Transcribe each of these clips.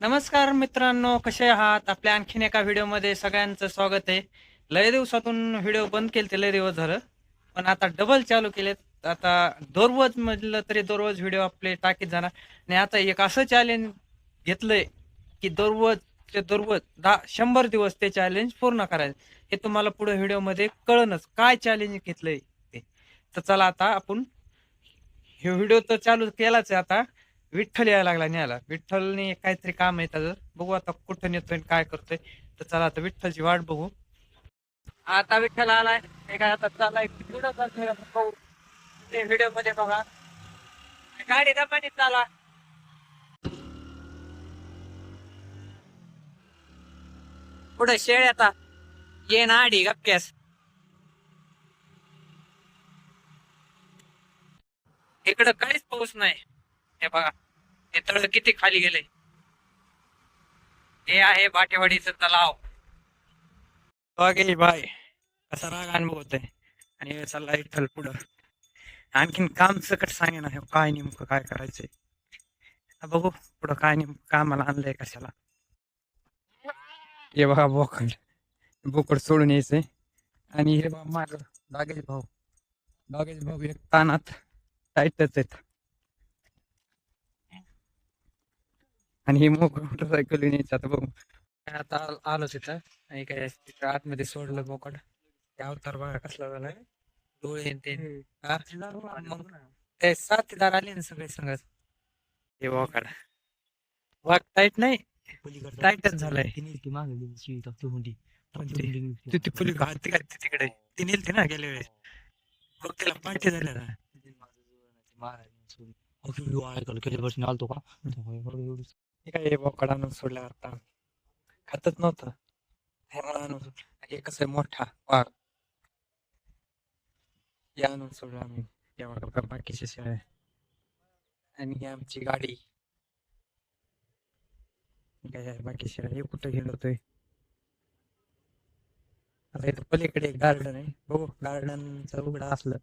नमस्कार मित्रांनो, कसे आहात? आपल्या आणखीन एका व्हिडिओमध्ये सगळ्यांचं स्वागत आहे. लय दिवसातून व्हिडिओ बंद केले, लय दिवस झालं, पण आता डबल चालू केलेत. आता दररोज म्हटलं तरी दररोज व्हिडिओ आपले टाकीत जाणार. आणि आता एक असं चॅलेंज घेतलंय की दररोज 100 दिवस ते चॅलेंज पूर्ण करायचं. हे तुम्हाला पुढे व्हिडिओमध्ये कळणच काय चॅलेंज घेतलंय ते. तर चला आता आपण हे व्हिडिओ तर चालू केलाच आहे. आता विठ्ठल यायला लागला न्यायला. विठ्ठलने काहीतरी काम आहे त्याचं, बघू आता कुठं नेतोय आणि काय करतोय. तर चला आता विठ्ठलची वाट बघू. आता विठ्ठल आलाय. हे काय आता चालाय पुढं चालतोय, आता बघू ते व्हिडिओ मध्ये बघा. गाडी दमानी चाला. पुढे शेळ आता ये ना आडी गप्प्यास. इकडं काहीच पाऊस नाही. हे बघा, हे तळ किती खाली गेले. हे आहे बाटेवाडीचं तलाव. बघे बाय, कसा राग अनुभवतोय. आणि चालला विठ्ठल पुढं. आणखीन काम सकट सांगे ना, हे काय नेमकं काय करायचंय. बघू पुढं काय नेमकं कामाला आणलंय कशाला. हे बघा बोकड, बोकड सोडून यायचंय. आणि हे बघा माग डागेश भाऊ एक तानात टाईटच आहेत. आणि हे मोटरसायकल न्यायचं आता बघू. आता आलो तिथं आणि काय तिथं आतमध्ये सोडलं बोकड. त्या अवतार बघा कसला झालाय, डोळे आणि ते. हा? मग ते साथीदार आले ना सगळे संगत. हे बोकड वाघ टाईट नाही, टाईटच झालाय. ती फुली घालते का तिकडे, ती नेलती ना गेल्या वेळेस. बघ त्याला पाठी झाल्या ना. हे काय हे बोकड आणून सोडलं आता, खातच नव्हतं. हे मला आणून सोडलं. हे कसं आहे मोठा वाघ, हे आणून सोडलं आम्ही. या बघा बाकीच्या शेळ्या. आणि ही आमची गाडी. काय बाकी शेळ्या हे कुठं गेलोतोय. आता इथं पलीकडे एक गार्डन आहे, बघू गार्डनचं उघडं असलं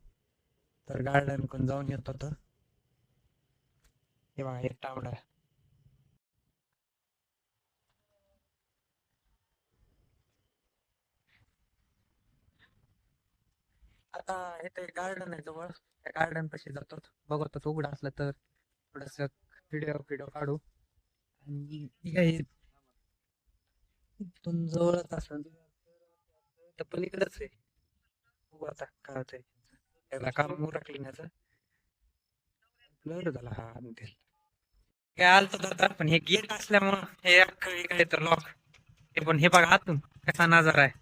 तर गार्डन कोण जाऊन येतो. तर हे बघा एक टावडा. आता इथे गार्डन आहे जवळ, त्या गार्डन पाशी जातो. बघतो तो उघडा असला तर थोडस व्हिडिओ व्हिडिओ काढू. आणि ठीक आहे, इथून जवळच असेल तर पलीकडेच आहे. बघू आता काय होतंय. त्याला काम उरकण्याचं ब्लर झाला हा मध्ये. काय आलतो तर पण हे गेट असल्यामुळं हे अख्खं इकडे तर लॉक. हे पण हे बघा आतून कसा नजारा आहे.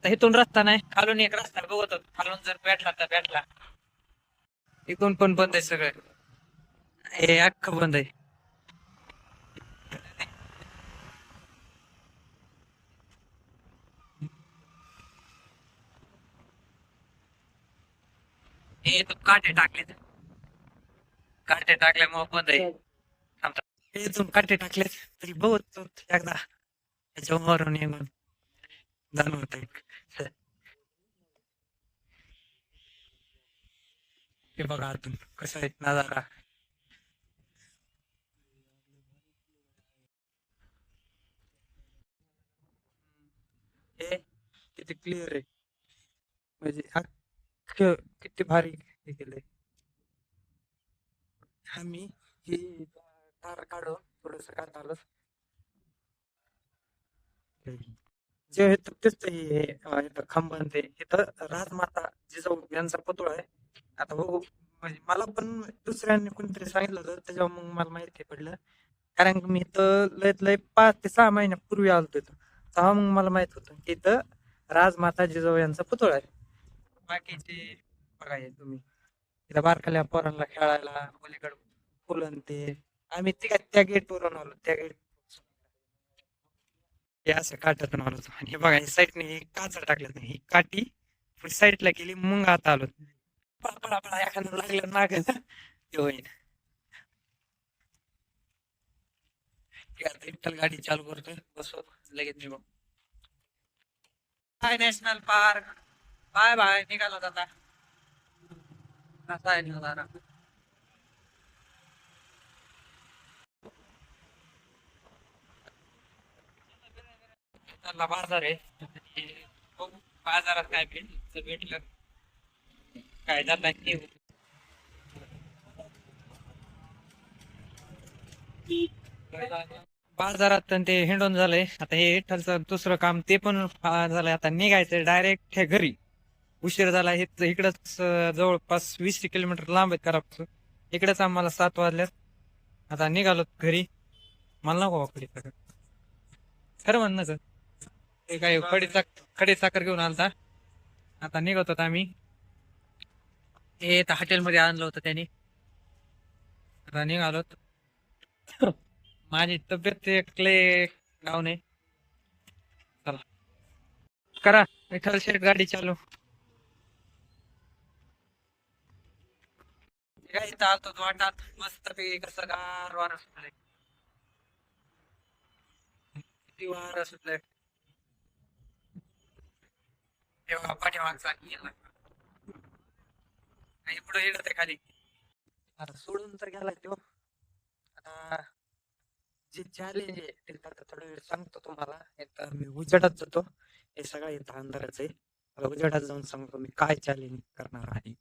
तर इथून रस्ता नाही, खालून एक रस्ता बघत होतो. खालून जर भेटला तर भेटला. इथून पण बंद आहे सगळं, हे अख्खं बंद आहे. हे तो काटे टाकले, काटे टाकल्यामुळे बंद आहे. थांबता. हे इथून काटे टाकले तरी बघतो एकदा त्याच्यावरून निघून जाणवत. हे बघा आतून कसं आहे नजारा. हे किती क्लिअर आहे, म्हणजे अख्खं किती भारी हे केलंय. आम्ही ही तार काढून थोडस काढ आलं. जे हे तेच ते हे इथं खंबन ते इथं राजमाता जिजाऊ यांचा पुतळा आहे. आता बघू, म्हणजे मला पण दुसऱ्यांनी कोणतरी सांगितलं होतं त्याच्यावर मग मला माहिती पडलं. कारण की मी इथं लयत लय 5 ते 6 महिन्यापूर्वी आलतो इथं, तेव्हा मग मला माहित होतं की इथं राजमाता जिजाऊ यांचा पुतळा आहे. बाकीचे बघा हे तुम्ही, इथं बारकाल्या पोरांना खेळायला पलीकडे फुलं ते. आम्ही त्या गेट वरून आलो, त्या गेट हे असं काठातून आलो होतो. आणि हे बघा हे साईडने काच टाकल्यात नाही, ही काठी साईडला गेली मग आता आलो. पळा पळा एखादं लागलं नाग ते होईन. विठ्ठल गाडी चालू करतोय, बसव लगेच निघू. Bye national park, bye bye, निघालो आता. कसा आहे नजारा. त्याला बाजार आहे आणि बघू बाजारात काय भेटलं काय जाता घेऊ. बाजारात आणि ते हिंडून झालंय आता हे विठ्ठलचं दुसरं काम ते पण झालंय आता निघायचं डायरेक्ट हे घरी. उशीर झाला हे इकडंच जवळपास 20 किलोमीटर लांब आहेत कराड. इकडेच आम्हाला 7 वाजल्यात. आता निघालो घरी. मला नको खडी साखर खरं म्हणणं सर ते काय खडी साखर घेऊन आलता. आता निघत होता आम्ही हे हॉटेलमध्ये आणलं होतं त्यांनी. आता निघालो. माझी तब्येत एकले डाऊन आहे. चला करा विठ्ठल शेठ गाडी चालू. काय इथं आलतो वाटात मस्त पैकी कसं गार वारं सुटलंय. किती वारं सुटलंय तेव्हा पाठीमागचा गेला आणि पुढे येत आहे खाली. आता सोडून तर गेला तो. आता जे चॅलेंज आहे ते आता थोडा वेळ सांगतो तुम्हाला. एकदा मी उजेडात जातो. हे सगळं इथं अंधाराच आहे. आता उजेडात जाऊन सांगतो मी काय चॅलेंज करणार आहे.